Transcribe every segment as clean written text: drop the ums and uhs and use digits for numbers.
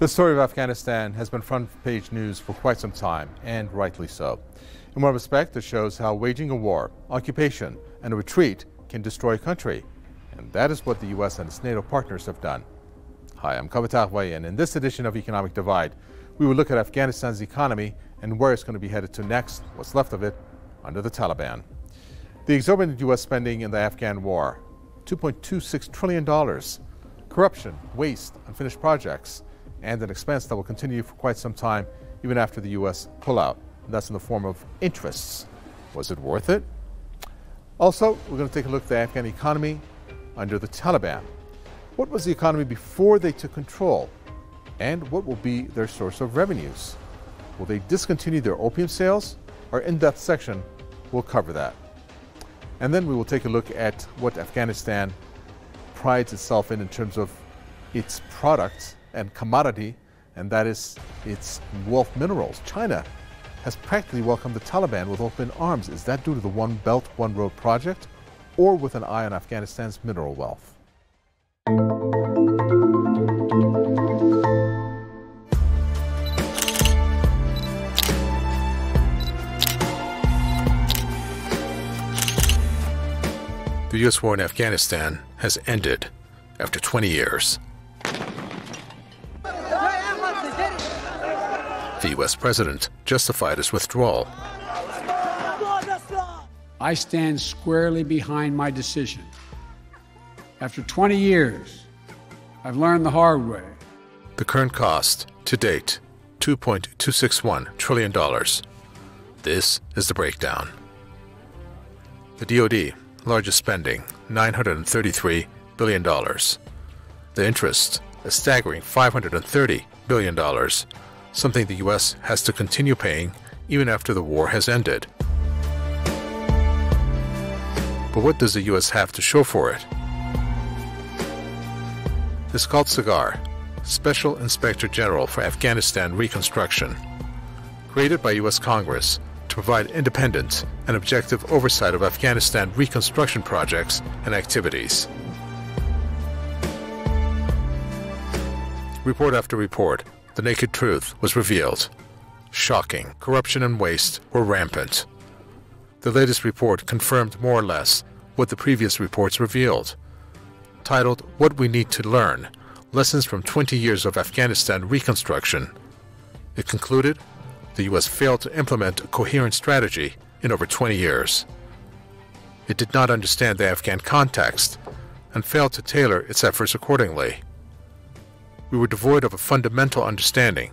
The story of Afghanistan has been front-page news for quite some time, and rightly so. In one respect, it shows how waging a war, occupation, and a retreat can destroy a country. And that is what the U.S. and its NATO partners have done. Hi, I'm Kavatar Vaye, and in this edition of Economic Divide, we will look at Afghanistan's economy and where it's going to be headed to next, what's left of it, under the Taliban. The exorbitant U.S. spending in the Afghan war, $2.26 trillion, corruption, waste, unfinished projects, and an expense that will continue for quite some time, even after the U.S. pullout. And that's in the form of interests. Was it worth it? Also, we're going to take a look at the Afghan economy under the Taliban. What was the economy before they took control? And what will be their source of revenues? Will they discontinue their opium sales? Our in-depth section will cover that. And then we will take a look at what Afghanistan prides itself in terms of its products and commodity, and that is its wealth minerals. China has practically welcomed the Taliban with open arms. Is that due to the One Belt, One Road project, or with an eye on Afghanistan's mineral wealth? The U.S. war in Afghanistan has ended after 20 years. The U.S. president justified his withdrawal. I stand squarely behind my decision. After 20 years, I've learned the hard way. The current cost to date, $2.261 trillion. This is the breakdown. The DoD, largest spending, $933 billion. The interest, a staggering $530 billion, something the U.S. has to continue paying even after the war has ended. But what does the U.S. have to show for it? It's called SIGAR, Special Inspector General for Afghanistan Reconstruction, created by U.S. Congress to provide independent and objective oversight of Afghanistan reconstruction projects and activities. Report after report, the naked truth was revealed. Shocking. Corruption and waste were rampant. The latest report confirmed more or less what the previous reports revealed. Titled, What We Need to Learn, Lessons from 20 Years of Afghanistan Reconstruction, it concluded the U.S. failed to implement a coherent strategy in over 20 years. It did not understand the Afghan context and failed to tailor its efforts accordingly. We were devoid of a fundamental understanding.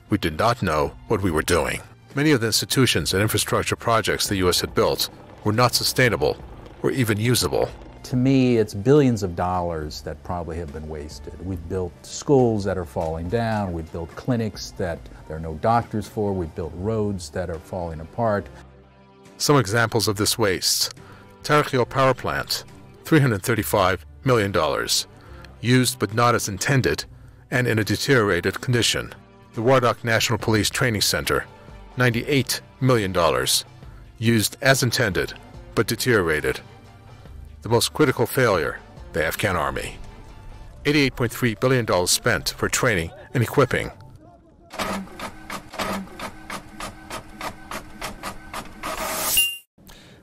We did not know what we were doing. Many of the institutions and infrastructure projects the U.S. had built were not sustainable or even usable. To me, it's billions of dollars that probably have been wasted. We've built schools that are falling down. We've built clinics that there are no doctors for. We've built roads that are falling apart. Some examples of this waste. Tarakil Power Plant, $335 million, used but not as intended and in a deteriorated condition. The Wardak National Police Training Center, $98 million, used as intended but deteriorated. The most critical failure, the Afghan Army. $88.3 billion spent for training and equipping.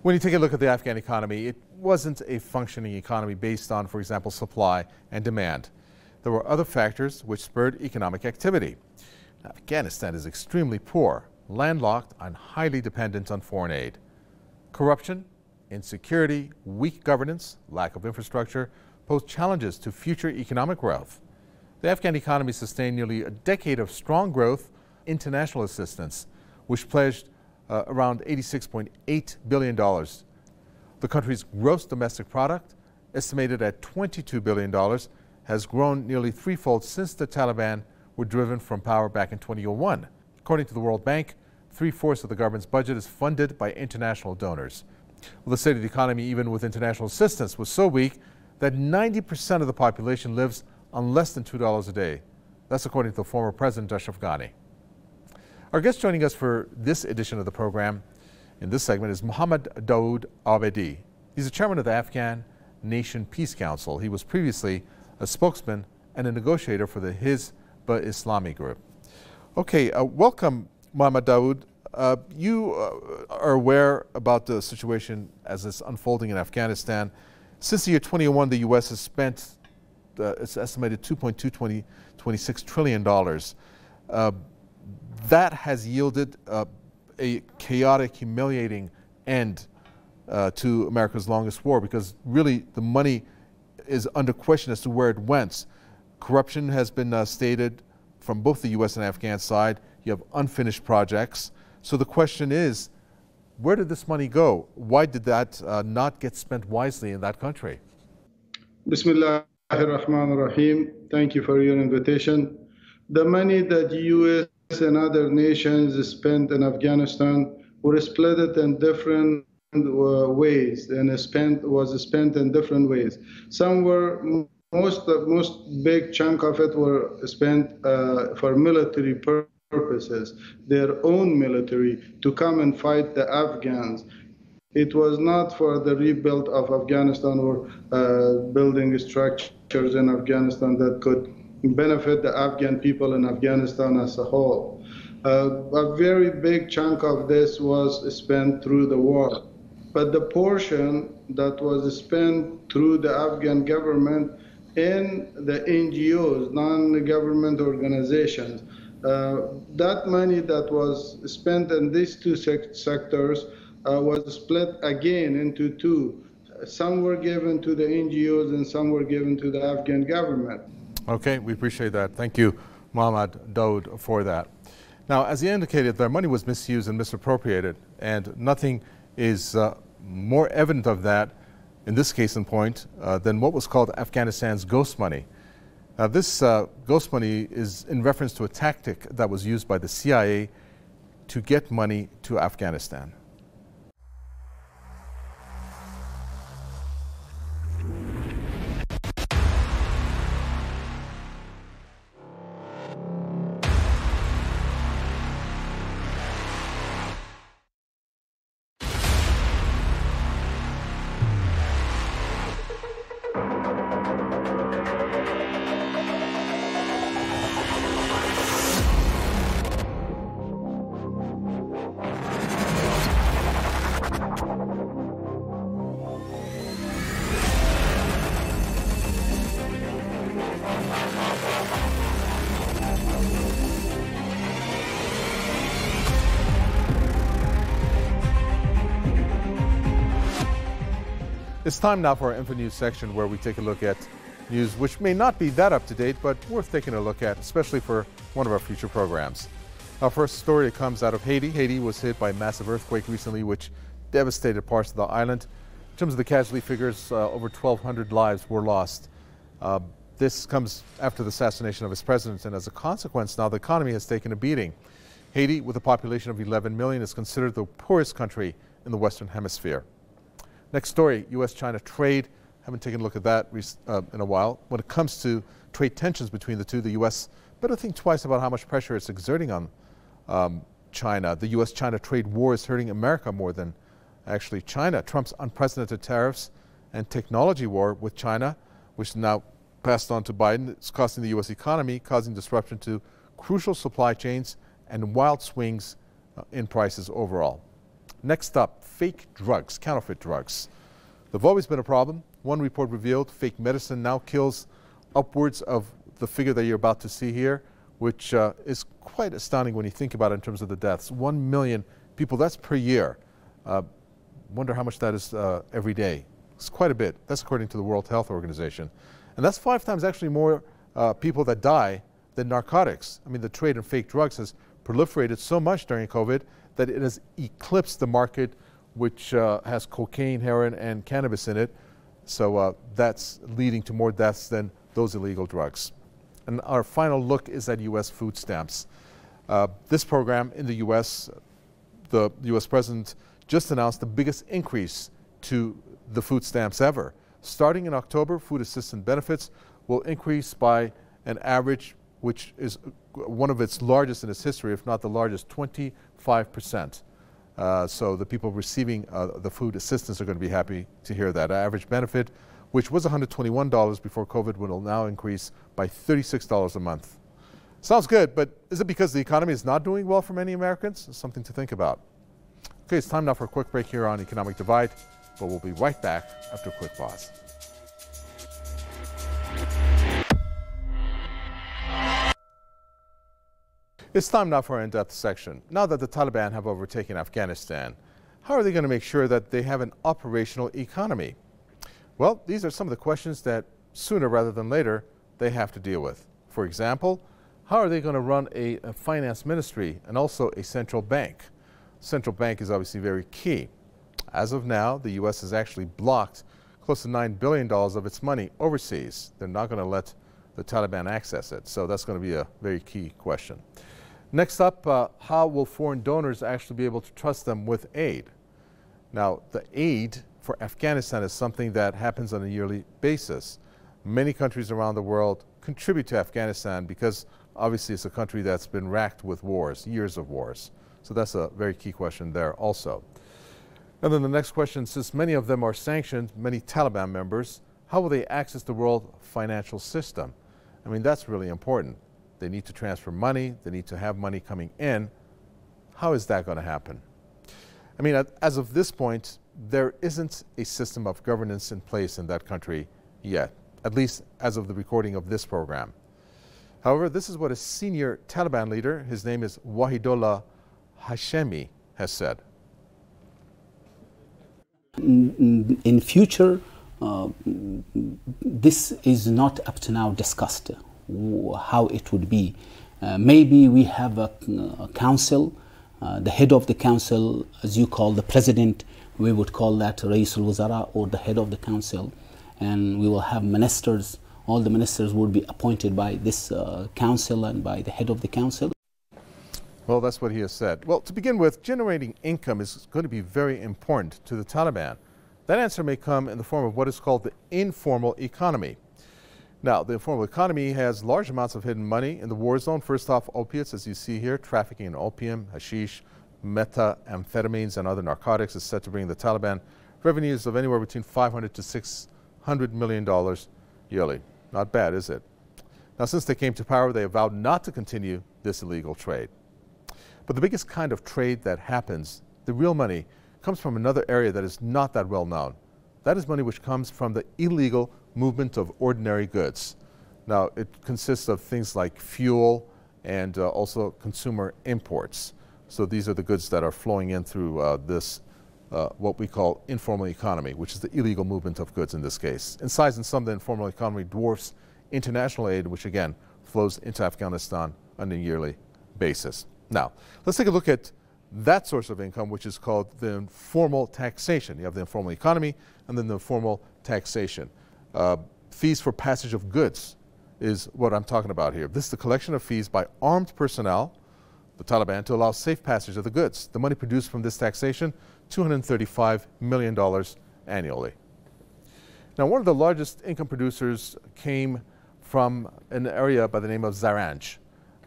When you take a look at the Afghan economy, it wasn't a functioning economy based on, for example, supply and demand. There were other factors which spurred economic activity. Afghanistan is extremely poor, landlocked, and highly dependent on foreign aid. Corruption, insecurity, weak governance, lack of infrastructure pose challenges to future economic growth. The Afghan economy sustained nearly a decade of strong growth, international assistance, which pledged around $86.8 billion. The country's gross domestic product, estimated at $22 billion, has grown nearly threefold since the Taliban were driven from power back in 2001. According to the World Bank, 3/4 of the government's budget is funded by international donors. Well, the state of the economy, even with international assistance, was so weak that 90% of the population lives on less than $2 a day. That's according to the former President Ashraf Ghani. Our guest joining us for this edition of the program in this segment is Mohammad Daoud Abedi. He's the chairman of the Afghan Nation Peace Council. He was previously a spokesman and a negotiator for his Islami group. Okay, welcome, Muhammad Dawood. You are aware about the situation as it's unfolding in Afghanistan. Since the year 2001, the U.S. has spent, it's estimated $2.26 trillion. That has yielded a chaotic, humiliating end to America's longest war, because really the money is under question as to where it went. Corruption has been stated from both the U.S. and Afghan side. You have unfinished projects. So the question is, where did this money go? Why did that not get spent wisely in that country? Bismillah ar-Rahman ar-Rahim. Thank you for your invitation. The money that the U.S. and other nations spent in Afghanistan were split it in different ways, and was spent in different ways. Some were, most big chunk of it were spent for military purposes, their own military, to come and fight the Afghans. It was not for the rebuild of Afghanistan or building structures in Afghanistan that could benefit the Afghan people in Afghanistan as a whole. A very big chunk of this was spent through the war. But the portion that was spent through the Afghan government in the NGOs, non-government organizations, that money that was spent in these two sectors was split again into two. Some were given to the NGOs and some were given to the Afghan government. Okay, we appreciate that. Thank you, Muhammad Dawood, for that. Now, as you indicated, their money was misused and misappropriated, and nothing is more evident of that, in this case in point, than what was called Afghanistan's ghost money. This ghost money is in reference to a tactic that was used by the CIA to get money to Afghanistan. It's time now for our Info News section, where we take a look at news which may not be that up to date, but worth taking a look at, especially for one of our future programs. Our first story comes out of Haiti. Haiti was hit by a massive earthquake recently, which devastated parts of the island. In terms of the casualty figures, over 1,200 lives were lost. This comes after the assassination of its president, and as a consequence, now the economy has taken a beating. Haiti, with a population of 11 million, is considered the poorest country in the Western Hemisphere. Next story, U.S.-China trade. Haven't taken a look at that in a while. When it comes to trade tensions between the two, the U.S. better think twice about how much pressure it's exerting on China. The U.S.-China trade war is hurting America more than actually China. Trump's unprecedented tariffs and technology war with China, which is now passed on to Biden, is costing the U.S. economy, causing disruption to crucial supply chains and wild swings in prices overall. Next up, fake drugs, counterfeit drugs. They've always been a problem. One report revealed fake medicine now kills upwards of the figure that you're about to see here, which is quite astounding when you think about it in terms of the deaths. 1 million people, that's per year. Wonder how much that is every day. It's quite a bit. That's according to the World Health Organization. And that's 5 times actually more people that die than narcotics. I mean, the trade in fake drugs has proliferated so much during COVID that it has eclipsed the market, which has cocaine, heroin, and cannabis in it. So that's leading to more deaths than those illegal drugs. And our final look is at U.S. food stamps. This program in the U.S., the U.S. president just announced the biggest increase to the food stamps ever. Starting in October, food assistance benefits will increase by an average, which is one of its largest in its history, if not the largest, 25%. So the people receiving the food assistance are going to be happy to hear that. Average benefit, which was $121 before COVID, will now increase by $36 a month. Sounds good, but is it because the economy is not doing well for many Americans? It's something to think about. Okay, it's time now for a quick break here on Economic Divide, but we'll be right back after a quick pause. It's time now for our in-depth section. Now that the Taliban have overtaken Afghanistan, how are they going to make sure that they have an operational economy? Well, these are some of the questions that sooner rather than later they have to deal with. For example, how are they going to run a finance ministry and also a central bank? Central bank is obviously very key. As of now, the U.S. has actually blocked close to $9 billion of its money overseas. They're not going to let the Taliban access it. So that's going to be a very key question. Next up, how will foreign donors actually be able to trust them with aid? Now, the aid for Afghanistan is something that happens on a yearly basis. Many countries around the world contribute to Afghanistan because obviously it's a country that's been racked with wars, years of wars. So that's a very key question there also. And then the next question, since many of them are sanctioned, many Taliban members, how will they access the world financial system? I mean, that's really important. They need to transfer money. They need to have money coming in. How is that going to happen? I mean, as of this point, there isn't a system of governance in place in that country yet, at least as of the recording of this program. However, this is what a senior Taliban leader, his name is Wahidullah Hashemi, has said. In future, this is not up to now discussed how it would be. Maybe we have a council, the head of the council, as you call the president, we would call that Rais al-Wazara, or the head of the council, and we will have ministers. All the ministers would be appointed by this council and by the head of the council. Well, that's what he has said. Well, to begin with, generating income is going to be very important to the Taliban. That answer may come in the form of what is called the informal economy. Now, the informal economy has large amounts of hidden money in the war zone. First off, opiates, as you see here, trafficking in opium, hashish, methamphetamines, and other narcotics is set to bring the Taliban revenues of anywhere between $500 to $600 million yearly. Not bad, is it? Now, since they came to power, they have vowed not to continue this illegal trade. But the biggest kind of trade that happens, the real money, comes from another area that is not that well known. That is money which comes from the illegal movement of ordinary goods. Now, it consists of things like fuel and also consumer imports. So these are the goods that are flowing in through this, what we call informal economy, which is the illegal movement of goods in this case. In size and sum, the informal economy dwarfs international aid, which again flows into Afghanistan on a yearly basis. Now, let's take a look at that source of income, which is called the informal taxation. You have the informal economy and then the formal taxation. Fees for passage of goods is what I'm talking about here. This is the collection of fees by armed personnel, the Taliban, to allow safe passage of the goods. The money produced from this taxation, $235 million annually. Now, one of the largest income producers came from an area by the name of Zaranj.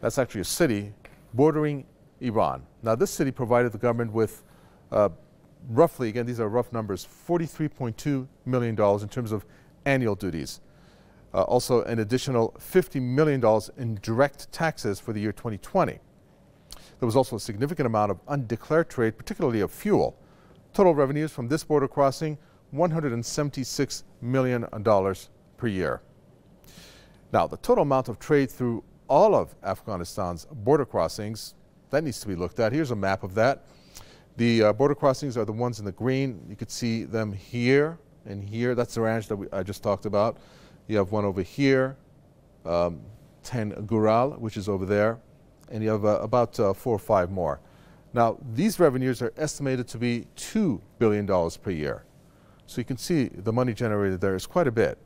That's actually a city bordering Iran. Now, this city provided the government with roughly, again, these are rough numbers, $43.2 million in terms of annual duties. Also, an additional $50 million in direct taxes for the year 2020. There was also a significant amount of undeclared trade, particularly of fuel. Total revenues from this border crossing, $176 million per year. Now, the total amount of trade through all of Afghanistan's border crossings, that needs to be looked at. Here's a map of that. The border crossings are the ones in the green. You could see them here and here. That's the ranch that I just talked about. You have one over here, Ten Gural, which is over there, and you have about 4 or 5 more. Now, these revenues are estimated to be $2 billion per year. So you can see the money generated there is quite a bit.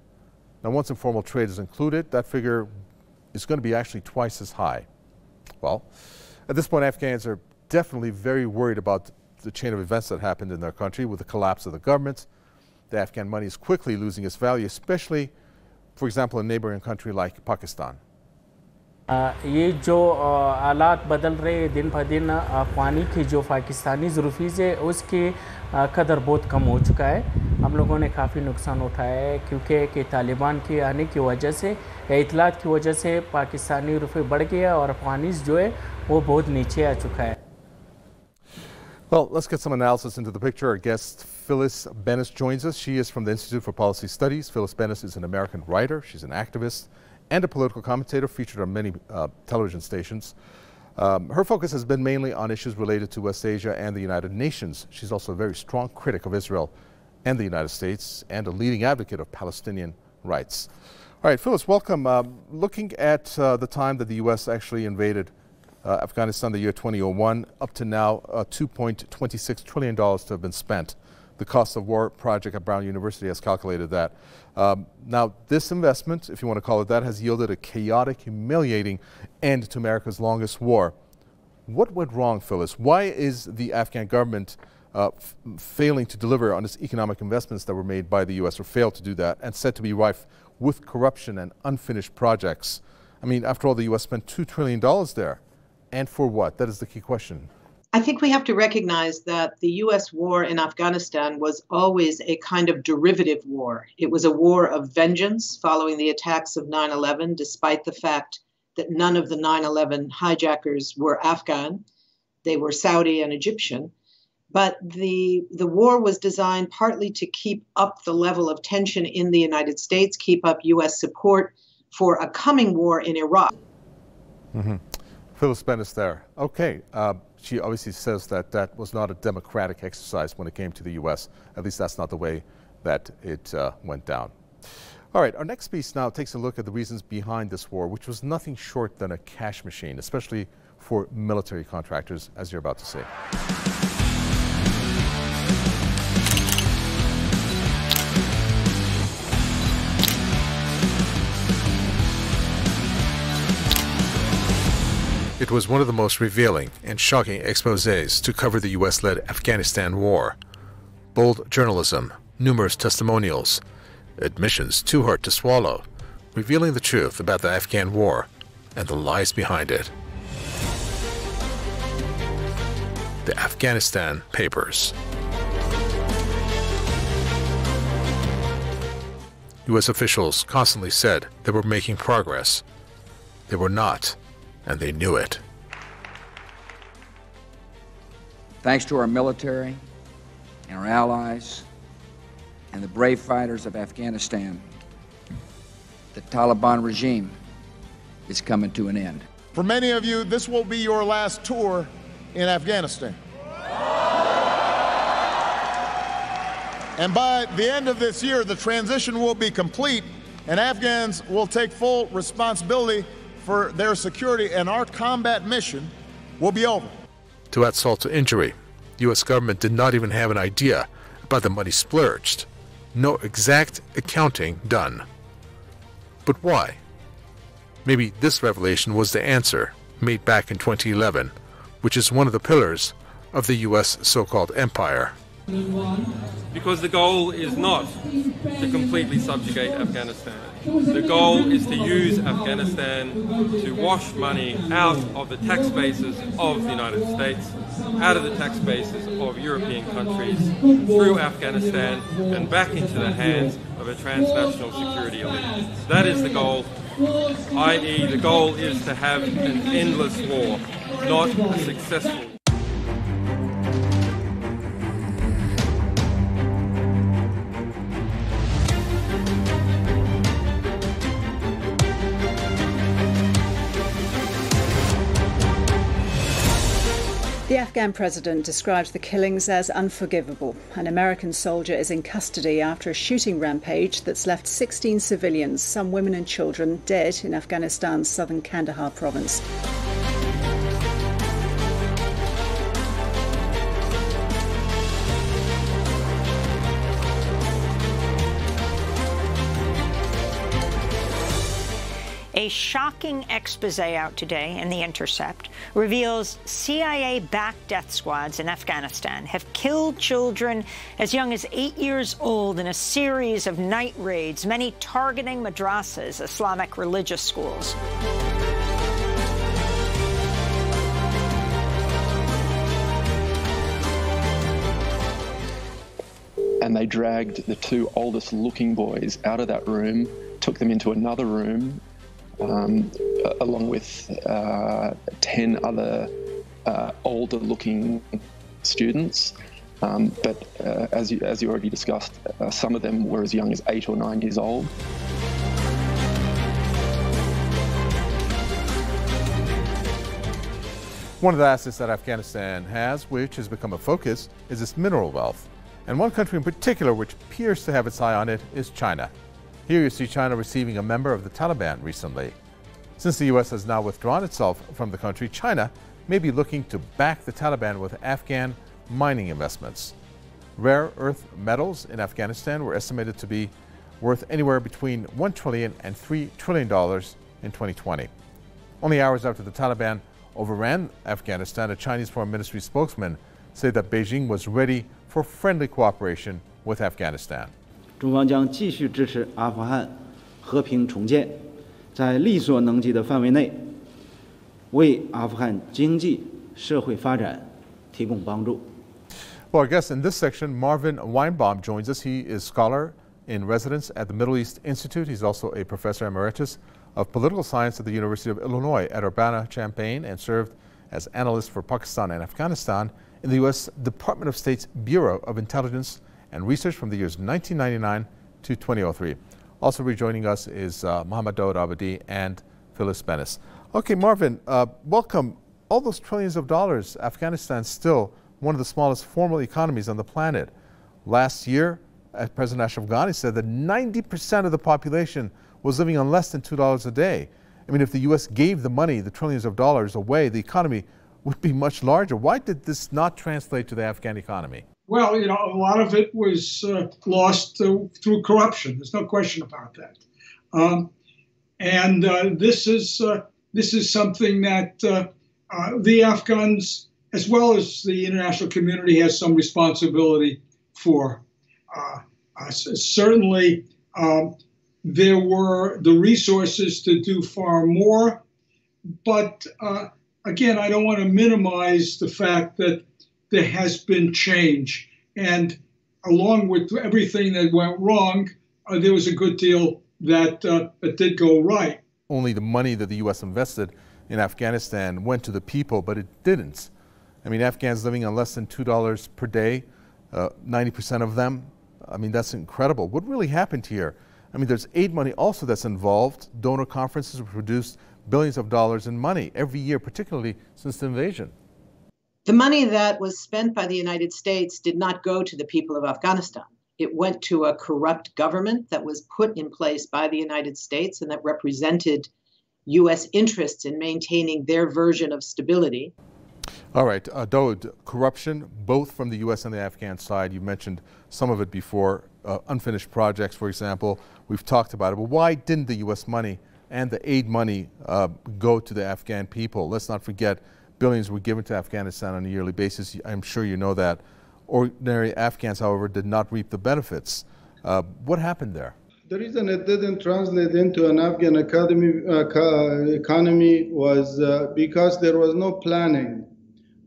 Now, once informal trade is included, that figure is going to be actually twice as high. Well, at this point, Afghans are definitely very worried about the chain of events that happened in their country with the collapse of the government. The Afghan money is quickly losing its value, especially, for example, in a neighboring country like Pakistan. ये जो हालात बदल रहे दिन ब दिन पानी की जो पाकिस्तानी ज़रूफ़ीज़ है उसकी कदर बहुत कम हो चुका है। हम लोगों ने काफ़ी नुकसान उठाया है क्योंकि तालिबान के आने की वजह से इतलात की वजह से पाकिस्तानी रुपये बढ़ गया और पानी जो है वो बहुत नीचे आ चुका है। Well, let's get some analysis into the picture. Our guest Phyllis Bennis joins us. She is from the Institute for Policy Studies. Phyllis Bennis is an American writer. She's an activist and a political commentator featured on many television stations. Her focus has been mainly on issues related to West Asia and the United Nations. She's also a very strong critic of Israel and the United States and a leading advocate of Palestinian rights. All right, Phyllis, welcome. Looking at the time that the U.S. actually invaded Afghanistan, the year 2001, up to now, $2.26 trillion to have been spent. The Cost of War project at Brown University has calculated that. Now, this investment, if you want to call it that, has yielded a chaotic, humiliating end to America's longest war. What went wrong, Phyllis? Why is the Afghan government failing to deliver on its economic investments that were made by the U.S. or failed to do that and said to be rife with corruption and unfinished projects? I mean, after all, the U.S. spent $2 trillion there. And for what? That is the key question. I think we have to recognize that the U.S. war in Afghanistan was always a kind of derivative war. It was a war of vengeance following the attacks of 9/11, despite the fact that none of the 9/11 hijackers were Afghan. They were Saudi and Egyptian. But the war was designed partly to keep up the level of tension in the United States, keep up U.S. support for a coming war in Iraq. Mm-hmm. Phyllis Bennis there. Okay. She obviously says that that was not a democratic exercise when it came to the U.S. At least that's not the way that it went down. All right, our next piece now takes a look at the reasons behind this war, which was nothing short than a cash machine, especially for military contractors, as you're about to see. It was one of the most revealing and shocking exposés to cover the U.S.-led Afghanistan war. Bold journalism, numerous testimonials, admissions too hard to swallow, revealing the truth about the Afghan war and the lies behind it. The Afghanistan Papers. U.S. officials constantly said they were making progress. They were not. And they knew it. Thanks to our military and our allies and the brave fighters of Afghanistan, the Taliban regime is coming to an end. For many of you, this will be your last tour in Afghanistan. And by the end of this year, the transition will be complete, and Afghans will take full responsibility for their security, and our combat mission will be over. To add salt to injury, the U.S. government did not even have an idea about the money splurged. No exact accounting done. But why? Maybe this revelation was the answer made back in 2011, which is one of the pillars of the U.S. so-called empire. Because the goal is not to completely subjugate Afghanistan. The goal is to use Afghanistan to wash money out of the tax bases of the United States, out of the tax bases of European countries, through Afghanistan and back into the hands of a transnational security elite. That is the goal, i.e. the goal is to have an endless war, not a successful. The Afghan president describes the killings as unforgivable. An American soldier is in custody after a shooting rampage that's left 16 civilians, some women and children, dead in Afghanistan's southern Kandahar province. A shocking expose out today in The Intercept reveals CIA-backed death squads in Afghanistan have killed children as young as 8 years old in a series of night raids, many targeting madrasas, Islamic religious schools. and they dragged the two oldest looking boys out of that room, took them into another room, along with 10 other older looking students. But as you already discussed, some of them were as young as 8 or 9 years old. One of the assets that Afghanistan has, which has become a focus, is its mineral wealth. And one country in particular which appears to have its eye on it is China. Here you see China receiving a member of the Taliban recently. Since the U.S. has now withdrawn itself from the country, China may be looking to back the Taliban with Afghan mining investments. Rare earth metals in Afghanistan were estimated to be worth anywhere between $1 trillion and $3 trillion in 2020. Only hours after the Taliban overran Afghanistan, a Chinese Foreign Ministry spokesman said that Beijing was ready for friendly cooperation with Afghanistan. 中方将继续支持阿富汗和平重建，在力所能及的范围内，为阿富汗经济社会发展提供帮助。 Well, our guest in this section, Marvin Weinbaum, joins us. He is scholar in residence at the Middle East Institute. He's also a professor emeritus of political science at the University of Illinois at Urbana-Champaign and served as analyst for Pakistan and Afghanistan in the U.S. Department of State's Bureau of Intelligence and Research from the years 1999 to 2003. Also rejoining us is Mohammad Dawood Abadi and Phyllis Bennis. Okay, Marvin, welcome. All those trillions of dollars, Afghanistan's still one of the smallest formal economies on the planet. Last year, President Ashraf Ghani said that 90% of the population was living on less than $2 a day. I mean, if the U.S. gave the money, the trillions of dollars away, the economy would be much larger. Why did this not translate to the Afghan economy? Well, you know, a lot of it was lost through corruption. There's no question about that. This is something that the Afghans, as well as the international community, has some responsibility for. Certainly, there were the resources to do far more, but again, I don't want to minimize the fact that there has been change, and along with everything that went wrong, there was a good deal that did go right. Only the money that the U.S. invested in Afghanistan went to the people, but it didn't. I mean, Afghans living on less than $2 per day, 90% of them. I mean, that's incredible. What really happened here? I mean, there's aid money also that's involved. Donor conferences produced billions of dollars in money every year, particularly since the invasion. The money that was spent by the United States did not go to the people of Afghanistan. It went to a corrupt government that was put in place by the United States and that represented U.S. interests in maintaining their version of stability. All right, Dawood, corruption, both from the U.S. and the Afghan side. You mentioned some of it before, unfinished projects, for example. We've talked about it, but why didn't the U.S. money and the aid money go to the Afghan people? Let's not forget, billions were given to Afghanistan on a yearly basis. I'm sure you know that. Ordinary Afghans, however, did not reap the benefits. What happened there? The reason it didn't translate into an Afghan economy was because there was no planning.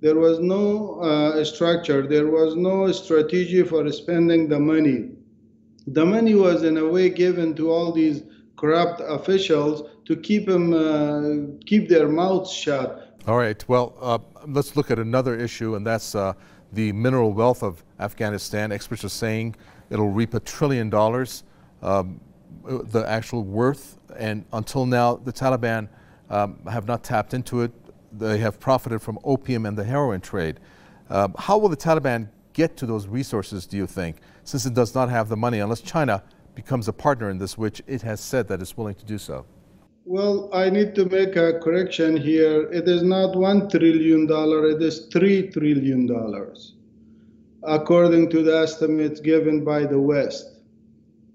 There was no structure. There was no strategy for spending the money. The money was in a way given to all these corrupt officials to keep their mouths shut. All right. Well, let's look at another issue, and that's the mineral wealth of Afghanistan. Experts are saying it'll reap $1 trillion, the actual worth. And until now, the Taliban have not tapped into it. They have profited from opium and the heroin trade. How will the Taliban get to those resources, do you think, since it does not have the money, unless China becomes a partner in this, which it has said that it's willing to do so? Well, I need to make a correction here. It is not $1 trillion, it is $3 trillion, according to the estimates given by the West.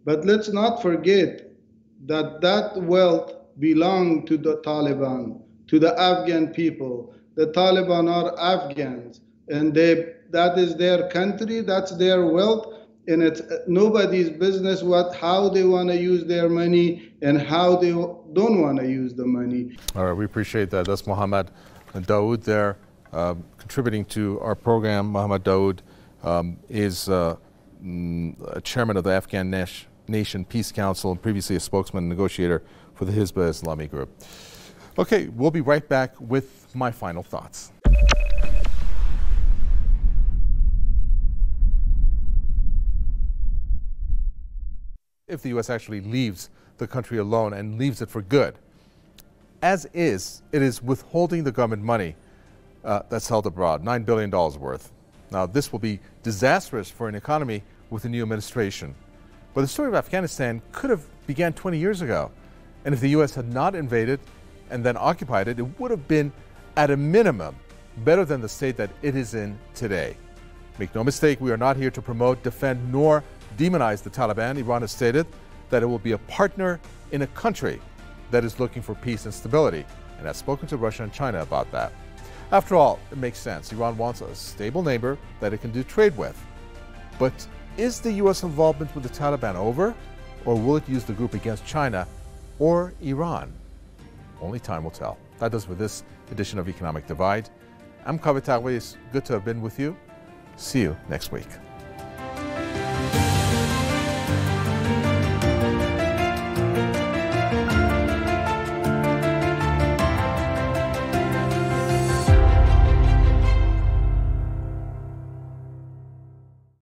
But let's not forget that that wealth belonged to the Taliban, to the Afghan people. The Taliban are Afghans, and that is their country, that's their wealth, and it's nobody's business how they want to use their money and how they don't want to use the money. All right, we appreciate that. That's Mohammad Dawood there, contributing to our program. Mohammad Dawood is chairman of the Afghan Nation Peace Council and previously a spokesman and negotiator for the Hizbut Islami group. Okay, we'll be right back with my final thoughts. If the U.S. actually leaves the country alone and leaves it for good, as is, it is withholding the government money that's held abroad, $9 billion worth. Now, this will be disastrous for an economy with a new administration. But the story of Afghanistan could have began 20 years ago. And if the U.S. had not invaded and then occupied it, it would have been, at a minimum, better than the state that it is in today. Make no mistake, we are not here to promote, defend, nor demonize the Taliban. Iran has stated that it will be a partner in a country that is looking for peace and stability, and has spoken to Russia and China about that. After all, it makes sense. Iran wants a stable neighbor that it can do trade with. But is the U.S. involvement with the Taliban over, or will it use the group against China or Iran? Only time will tell. That does for this edition of Economic Divide. I'm Kaveh Tagwi. It's good to have been with you. See you next week.